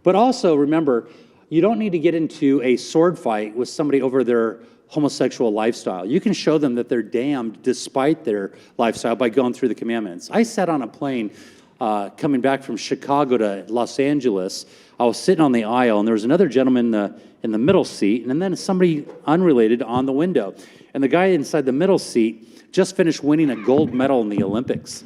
But also, remember, you don't need to get into a sword fight with somebody over their homosexual lifestyle. You can show them that they're damned despite their lifestyle by going through the commandments. I sat on a plane coming back from Chicago to Los Angeles. I was sitting on the aisle, and there was another gentleman in the middle seat, and then somebody unrelated on the window. And the guy inside the middle seat just finished winning a gold medal in the Olympics.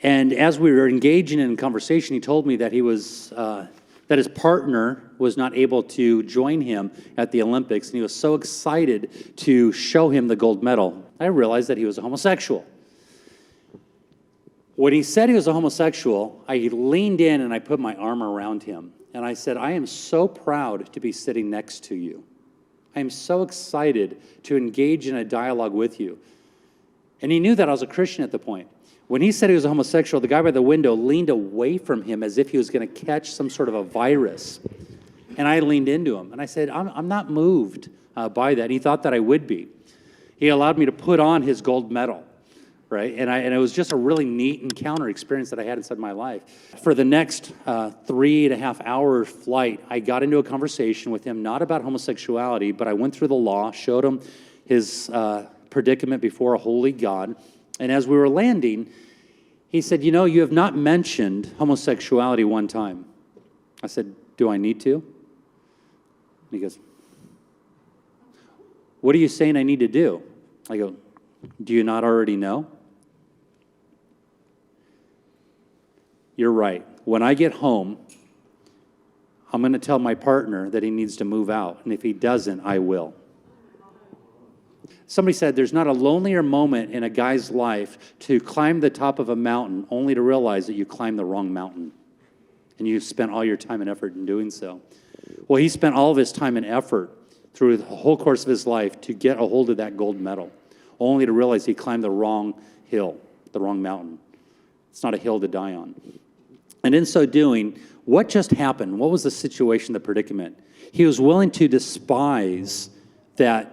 And as we were engaging in conversation, he told me that he was that his partner was not able to join him at the Olympics, and he was so excited to show him the gold medal. I realized that he was a homosexual. When he said he was a homosexual, I leaned in and I put my arm around him, and I said, I am so proud to be sitting next to you. I am so excited to engage in a dialogue with you. And he knew that I was a Christian at the point. When he said he was a homosexual, the guy by the window leaned away from him as if he was going to catch some sort of a virus. And I leaned into him, and I said, I'm not moved by that. And he thought that I would be. He allowed me to put on his gold medal, right? And it was just a really neat encounter experience that I had inside my life. For the next 3.5 hour flight, I got into a conversation with him, not about homosexuality, but I went through the law, showed him his predicament before a holy God. And as we were landing, he said, you know, you have not mentioned homosexuality one time. I said, do I need to? And he goes, what are you saying I need to do? I go, do you not already know? You're right. When I get home, I'm going to tell my partner that he needs to move out. And if he doesn't, I will. Somebody said there's not a lonelier moment in a guy's life to climb the top of a mountain only to realize that you climbed the wrong mountain and you spent all your time and effort in doing so. Well, he spent all of his time and effort through the whole course of his life to get a hold of that gold medal, only to realize he climbed the wrong hill, the wrong mountain. It's not a hill to die on. And in so doing, what just happened? What was the situation, the predicament? He was willing to despise that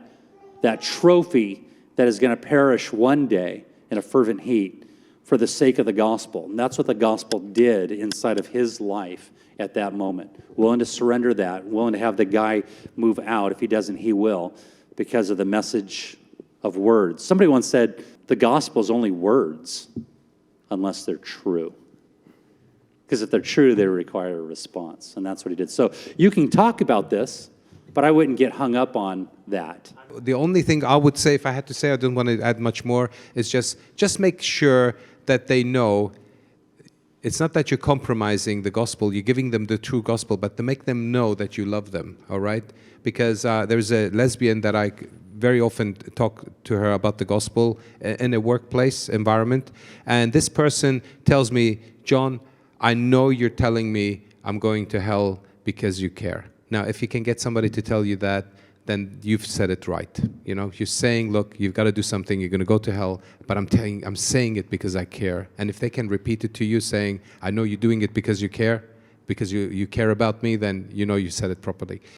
trophy that is going to perish one day in a fervent heat for the sake of the gospel. And that's what the gospel did inside of his life at that moment. Willing to surrender that, willing to have the guy move out. If he doesn't, he will, because of the message of words. Somebody once said, the gospel is only words unless they're true. Because if they're true, they require a response. And that's what he did. So you can talk about this, but I wouldn't get hung up on that. The only thing I would say, if I had to say, I don't want to add much more, is just make sure that they know it's not that you're compromising the gospel, you're giving them the true gospel, but to make them know that you love them, all right? Because there's a lesbian that I very often talk to her about the gospel in a workplace environment, and this person tells me, John, I know you're telling me I'm going to hell because you care. Now, if you can get somebody to tell you that, then you've said it right. You know, you're saying, look, you've got to do something, you're going to go to hell, but I'm saying it because I care. And if they can repeat it to you saying, I know you're doing it because you care, because you care about me, then you know you said it properly.